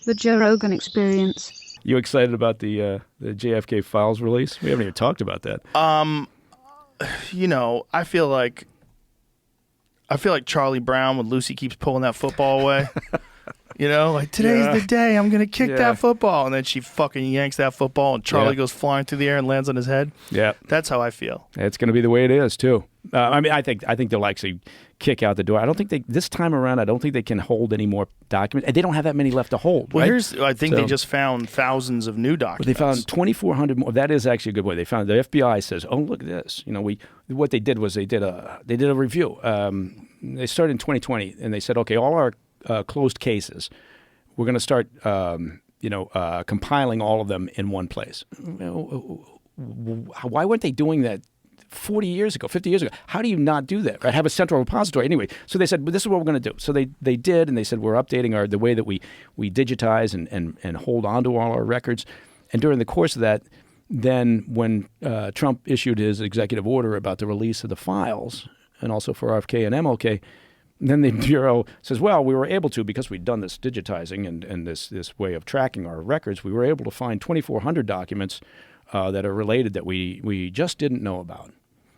The Joe Rogan Experience. You excited about the JFK files release? We haven't even talked about that. You know, I feel like Charlie Brown when Lucy keeps pulling that football away. You know, like, today's the day I'm going to kick that football. And then she fucking yanks that football and Charlie goes flying through the air and lands on his head. Yeah. That's how I feel. It's going to be the way it is, too. I mean, I think they'll actually kick out the door. I don't think this time around, I don't think they can hold any more documents. And they don't have that many left to hold. Well, right? I think they just found thousands of new documents. They found 2,400 more. That is actually a good way. They found, the FBI says, oh, look at this. You know, what they did was they did a review. They started in 2020, and they said, okay, all our closed cases, we're going to start, compiling all of them in one place. Why weren't they doing that 40 years ago, 50 years ago? How do you not do that? Right? Have a central repository. Anyway, so they said, well, this is what we're going to do. So they did, and they said, we're updating the way that we digitize and hold on to all our records. And during the course of that, then when Trump issued his executive order about the release of the files, and also for RFK and MLK, then the Bureau says, well, we were able to, because we'd done this digitizing and this way of tracking our records, we were able to find 2,400 documents that are related that we just didn't know about.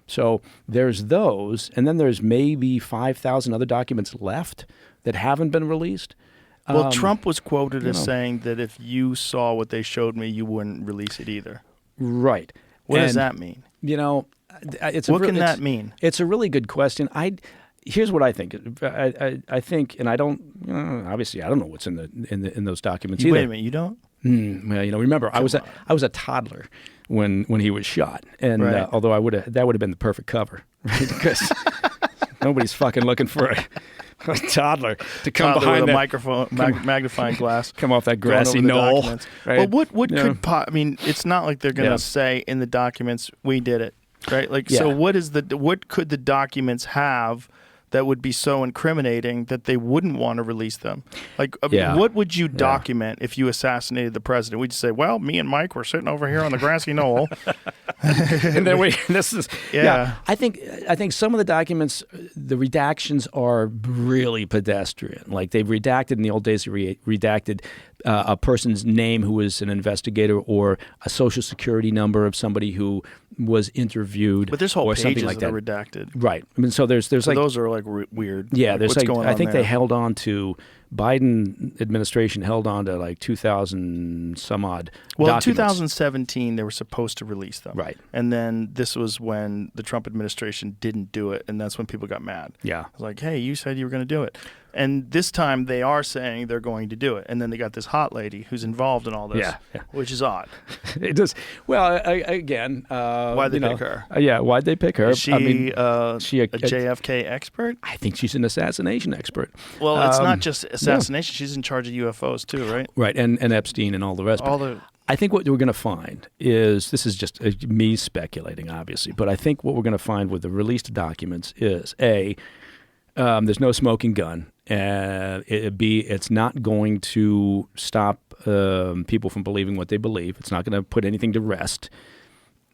So there's those, and then there's maybe 5,000 other documents left that haven't been released. Well, Trump was quoted as saying that if you saw what they showed me, you wouldn't release it either. Right. What does that mean? You know, what can that mean? It's a really good question. Here's what I think. I think, and I don't. Obviously, I don't know what's in those documents either. Wait a minute, you don't? Well, remember, I was a toddler when he was shot, and although that would have been the perfect cover, right? Because nobody's fucking looking for a toddler to come behind with a microphone, magnifying glass, come off that grassy knoll. Right? But what could? I mean, it's not like they're going to say in the documents we did it, right? Like, so what could the documents have that would be so incriminating that they wouldn't want to release them? Like, what would you document if you assassinated the president? We'd say, well, me and Mike were sitting over here on the grassy knoll. And then I think some of the documents, the redactions are really pedestrian. Like, they've redacted in the old days, redacted a person's name who was an investigator or a social security number of somebody who was interviewed. But there's whole or pages something like that that are redacted. Right. I mean, so there's like those are like weird. Yeah, there's what's going on I think there? they held on to, Biden administration held on to like 2,000 some odd documents. In 2017 they were supposed to release them. Right. And then this was when the Trump administration didn't do it, and that's when people got mad. Yeah. It was like, hey, you said you were going to do it. And this time they are saying they're going to do it. And then they got this hot lady who's involved in all this, which is odd. It does. Well, again. Why'd they pick her? Why'd they pick her? Is she, she a JFK expert? I think she's an assassination expert. Well, it's not just assassination. She's in charge of UFOs too, right? Right, and Epstein and all the rest. I think what we're going to find is, this is just me speculating, obviously, but I think what we're going to find with the released documents is, A, there's no smoking gun. It's not going to stop people from believing what they believe. It's not going to put anything to rest.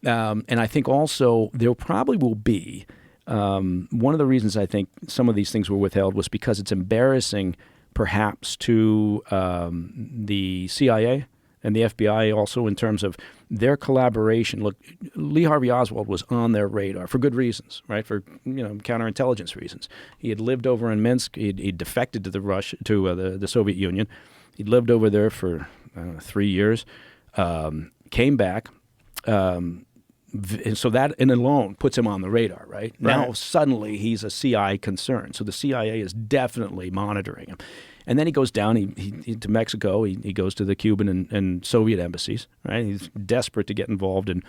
And I think also there probably will be, one of the reasons I think some of these things were withheld was because it's embarrassing perhaps to the CIA and the FBI also in terms of their collaboration. Look, Lee Harvey Oswald was on their radar for good reasons, right? For counterintelligence reasons. He had lived over in Minsk. He'd defected to the Soviet Union. He'd lived over there for 3 years. Came back. And so that in alone puts him on the radar, right? Now suddenly he's a CI concern. So the CIA is definitely monitoring him. And then he goes down he to Mexico. He goes to the Cuban and Soviet embassies, right? He's desperate to get involved in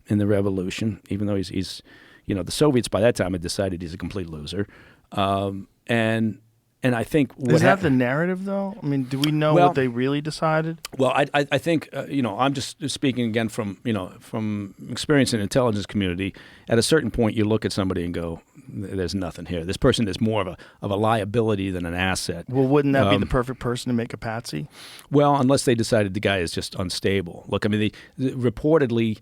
the revolution, even though he's the Soviets by that time had decided he's a complete loser. And I think is that the narrative, though? I mean, do we know what they really decided? Well, I think I'm just speaking again from experience in the intelligence community. At a certain point, you look at somebody and go, "There's nothing here. This person is more of a liability than an asset." Well, wouldn't that be the perfect person to make a patsy? Well, unless they decided the guy is just unstable. Look, I mean, reportedly,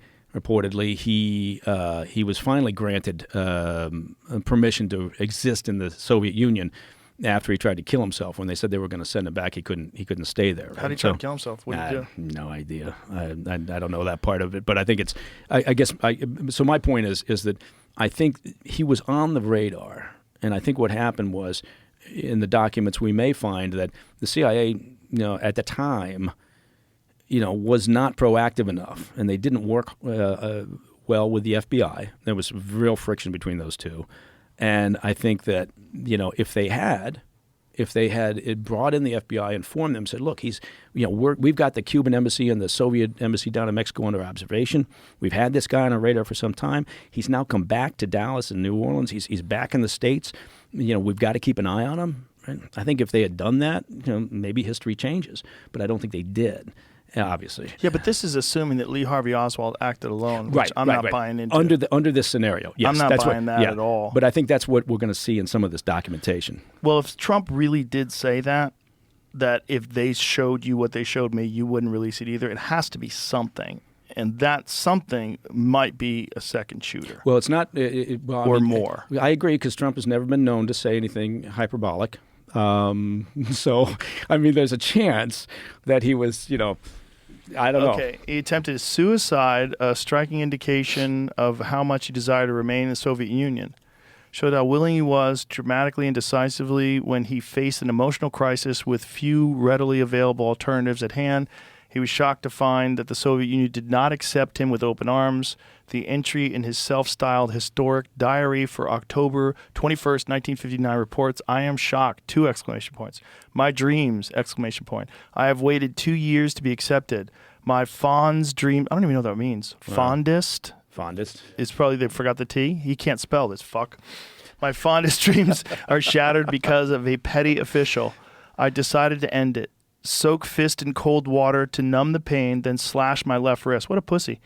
he was finally granted permission to exist in the Soviet Union. after he tried to kill himself. When they said they were going to send him back, he couldn't stay there. Right? How did he try to kill himself? What did he do? No idea. I don't know that part of it, but I think it's. I guess. So my point is that I think he was on the radar, and I think what happened was, in the documents we may find that the CIA, at the time, was not proactive enough, and they didn't work well with the FBI. There was real friction between those two. And I think that, if they had brought in the FBI, informed them, said, look, we've got the Cuban embassy and the Soviet embassy down in Mexico under observation. We've had this guy on our radar for some time. He's now come back to Dallas and New Orleans. He's back in the States. We've got to keep an eye on him. Right? I think if they had done that, maybe history changes. But I don't think they did. Obviously. Yeah, but this is assuming that Lee Harvey Oswald acted alone, which I'm not buying into. Under this scenario, yes. I'm not buying that at all. But I think that's what we're going to see in some of this documentation. Well, if Trump really did say that if they showed you what they showed me, you wouldn't release it either. It has to be something. And that something might be a second shooter. Well, it's not. More. I agree, because Trump has never been known to say anything hyperbolic. So, there's a chance that he was, I don't know. Okay, he attempted suicide, a striking indication of how much he desired to remain in the Soviet Union. Showed how willing he was, dramatically and decisively, when he faced an emotional crisis with few readily available alternatives at hand. He was shocked to find that the Soviet Union did not accept him with open arms. The entry in his self-styled historic diary for October 21st, 1959 reports, "I am shocked," 2 exclamation points. "My dreams," exclamation point. "I have waited 2 years to be accepted. My fond's dream," I don't even know what that means. Fondest? Fondest. It's probably they forgot the T. He can't spell this, fuck. "My fondest dreams are shattered because of a petty official. I decided to end it. Soak fist in cold water to numb the pain, then slash my left wrist." What a pussy.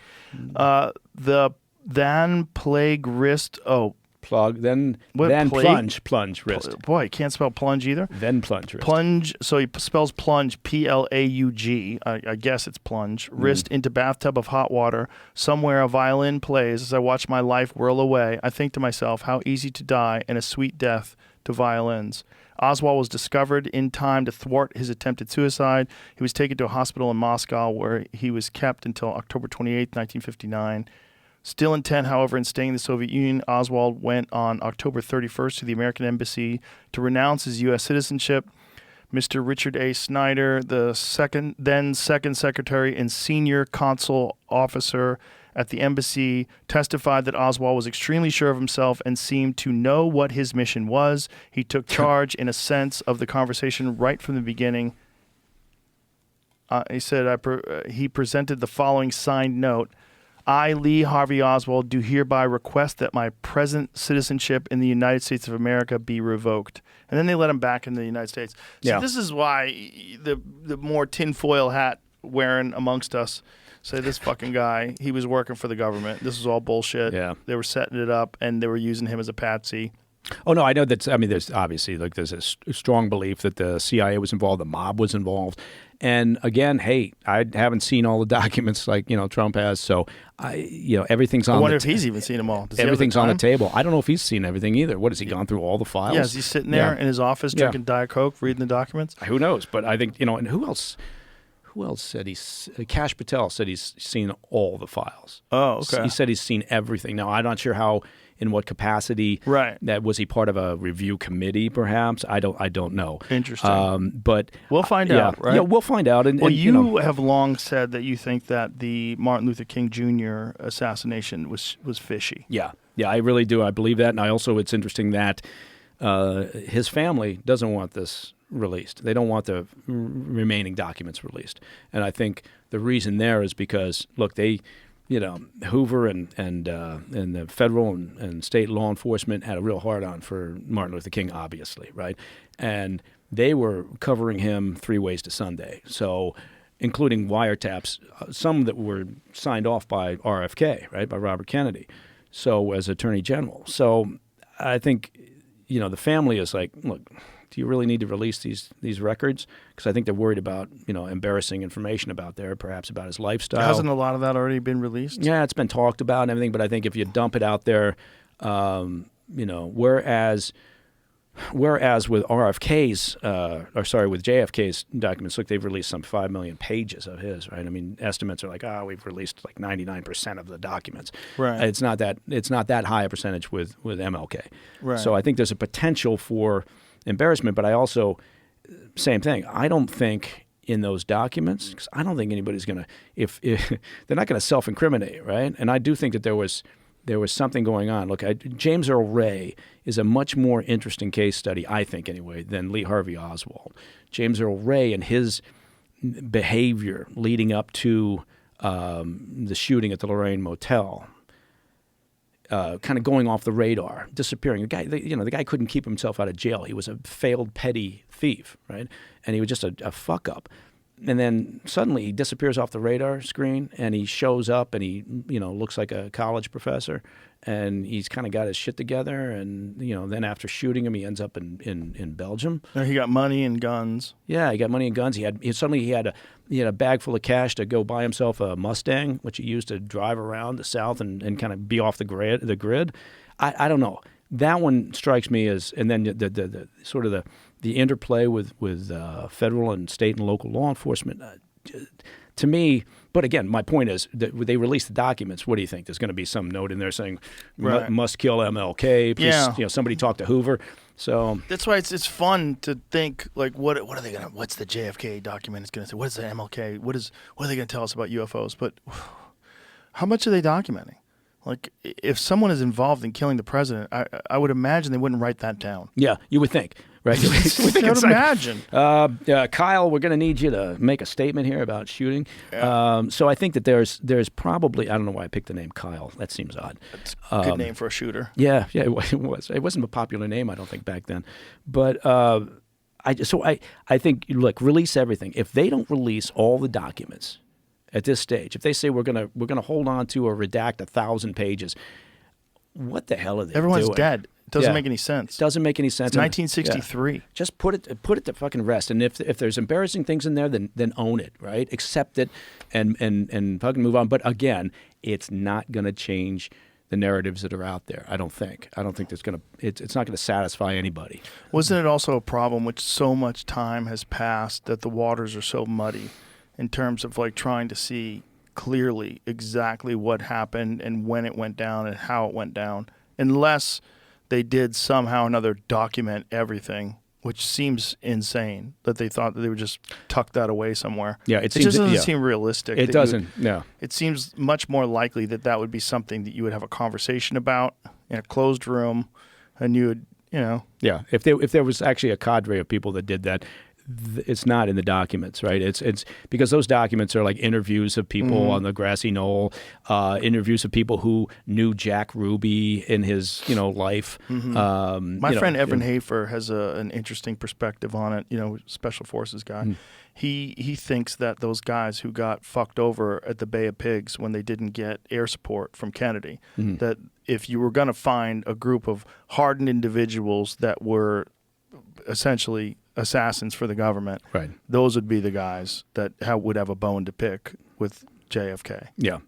The then plague wrist. Oh, plug. Then plunge wrist. Boy, he can't spell plunge either. Then plunge wrist. Plunge. So he spells plunge, Plaug. I guess it's plunge. Wrist into bathtub of hot water. Somewhere a violin plays as I watch my life whirl away. I think to myself, how easy to die and a sweet death to violins. Oswald was discovered in time to thwart his attempted suicide. He was taken to a hospital in Moscow where he was kept until October 28, 1959. Still intent, however, in staying in the Soviet Union, Oswald went on October 31st to the American embassy to renounce his U.S. citizenship. Mr. Richard A. Snyder, the then second secretary and senior consul officer at the embassy, testified that Oswald was extremely sure of himself and seemed to know what his mission was. He took charge, in a sense, of the conversation right from the beginning. He said, he presented the following signed note. "I, Lee Harvey Oswald, do hereby request that my present citizenship in the United States of America be revoked." And then they let him back into the United States. So this is why the more tinfoil hat wearing amongst us say this fucking guy, he was working for the government. This was all bullshit. Yeah. They were setting it up, and they were using him as a patsy. Oh, no, I know that. There's obviously, there's a strong belief that the CIA was involved, the mob was involved. And again, hey, I haven't seen all the documents like, Trump has. So, everything's on the table. I wonder if he's even seen them all. Everything's on the table. I don't know if he's seen everything either. What, has he gone through all the files? Yeah, is he sitting there in his office drinking Diet Coke, reading the documents? Who knows? But I think, and who else said Kash Patel said he's seen all the files. Oh, okay. He said he's seen everything. Now, I'm not sure in what capacity. Right. That was he part of a review committee, perhaps? I don't know. Interesting. But we'll find out, right? Yeah, we'll find out. And you have long said that you think that the Martin Luther King Jr. assassination was fishy. Yeah, I really do. I believe that, and it's interesting that his family doesn't want this released. They don't want the remaining documents released. And I think the reason there is because, look, they, Hoover and the federal and state law enforcement had a real hard-on for Martin Luther King, obviously, right? And they were covering him 3 ways to Sunday. So, including wiretaps, some that were signed off by RFK, right, by Robert Kennedy, so as Attorney General. So I think, the family is like, look, do you really need to release these records? Because I think they're worried about, embarrassing information perhaps about his lifestyle. Hasn't a lot of that already been released? Yeah, it's been talked about and everything, but I think if you dump it out there, whereas Whereas with with JFK's documents, look, they've released some 5 million pages of his, right? I mean, estimates are like, we've released like 99% of the documents. Right. It's not that high a percentage with MLK. Right. So I think there's a potential for embarrassment, but I also, same thing. I don't think in those documents, because I don't think anybody's going to, if they're not going to self-incriminate, right? And I do think that there was something going on. Look, James Earl Ray is a much more interesting case study, I think anyway, than Lee Harvey Oswald. James Earl Ray and his behavior leading up to the shooting at the Lorraine Motel, kind of going off the radar, disappearing. The guy couldn't keep himself out of jail. He was a failed petty thief, right? And he was just a fuck up. And then suddenly he disappears off the radar screen, and he shows up, and he looks like a college professor, and he's kind of got his shit together. And then after shooting him, he ends up in Belgium. He got money and guns. Yeah, he got money and guns. He had a bag full of cash to go buy himself a Mustang, which he used to drive around the South and kind of be off the grid. I don't know. That one strikes me as, and then the sort of the interplay with federal and state and local law enforcement, to me. But again, my point is that they release the documents. What do you think? There's going to be some note in there saying must kill MLK. Please, somebody talk to Hoover. So that's why it's fun to think like what are they gonna? What's the JFK document is going to say? What is the MLK? What are they going to tell us about UFOs? But how much are they documenting? Like, if someone is involved in killing the president, I would imagine they wouldn't write that down. Yeah, you would think, right? You would imagine. Kyle, we're going to need you to make a statement here about shooting. Yeah. So I think that there's probably, I don't know why I picked the name Kyle. That seems odd. It's a good name for a shooter. Yeah, it was. It wasn't a popular name, I don't think, back then. But I think, look, release everything. If they don't release all the documents at this stage, if they say we're gonna hold on to or redact 1,000 pages, what the hell are they Everyone's doing? dead. It doesn't make any sense. Doesn't make any sense. It's 1963. Yeah. Just put it to fucking rest. And if there's embarrassing things in there, then own it, right? Accept it and fucking move on. But again, it's not gonna change the narratives that are out there. I don't think it's not gonna satisfy anybody. Wasn't it also a problem which so much time has passed that the waters are so muddy in terms of like trying to see clearly exactly what happened and when it went down and how it went down, unless they did somehow or another document everything, which seems insane that they thought that they would just tuck that away somewhere. Yeah, it just doesn't seem realistic. It doesn't. No. It seems much more likely that would be something that you would have a conversation about in a closed room, and you would, Yeah, if there was actually a cadre of people that did that, it's not in the documents, right? It's because those documents are like interviews of people on the grassy knoll, interviews of people who knew Jack Ruby in his life. My friend Evan Hafer has an interesting perspective on it. Special forces guy. He thinks that those guys who got fucked over at the Bay of Pigs when they didn't get air support from Kennedy, that if you were going to find a group of hardened individuals that were essentially assassins for the government, right, those would be the guys that would have a bone to pick with JFK. Yeah.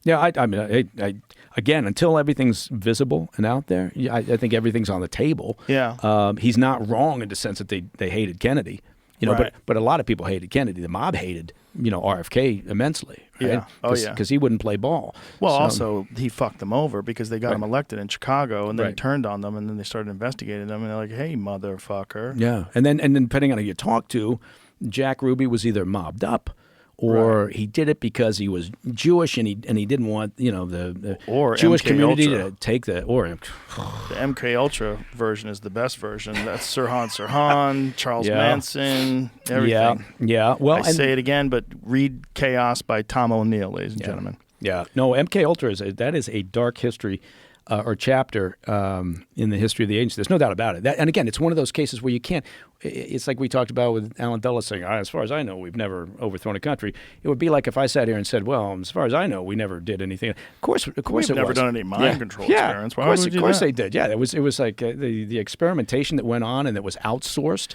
I mean, again, until everything's visible and out there, I think everything's on the table. Yeah. He's not wrong in the sense that they hated Kennedy, right. but a lot of people hated Kennedy. The mob hated RFK immensely. Right? Yeah. Because he wouldn't play ball. Well, also he fucked them over because they got him elected in Chicago, and then he turned on them, and then they started investigating them, and they're like, "Hey, motherfucker." Yeah, and then depending on who you talk to, Jack Ruby was either mobbed up, or he did it because he was Jewish and he didn't want the Jewish MK community Ultra. to take the MK Ultra version is the best version. That's Sirhan, Charles Manson, everything. Yeah. Well, I say it again, but read Chaos by Tom O'Neill, ladies and gentlemen. Yeah. No, MK Ultra is a dark history. Or chapter in the history of the agency. There's no doubt about it. And again, it's one of those cases where you can't. It's like we talked about with Alan Dulles saying, as far as I know, we've never overthrown a country. It would be like if I sat here and said, well, as far as I know, we never did anything. Of course, we've never done any mind control experiments. Why would we do that? Of course they did. Yeah, it was like the experimentation that went on and that was outsourced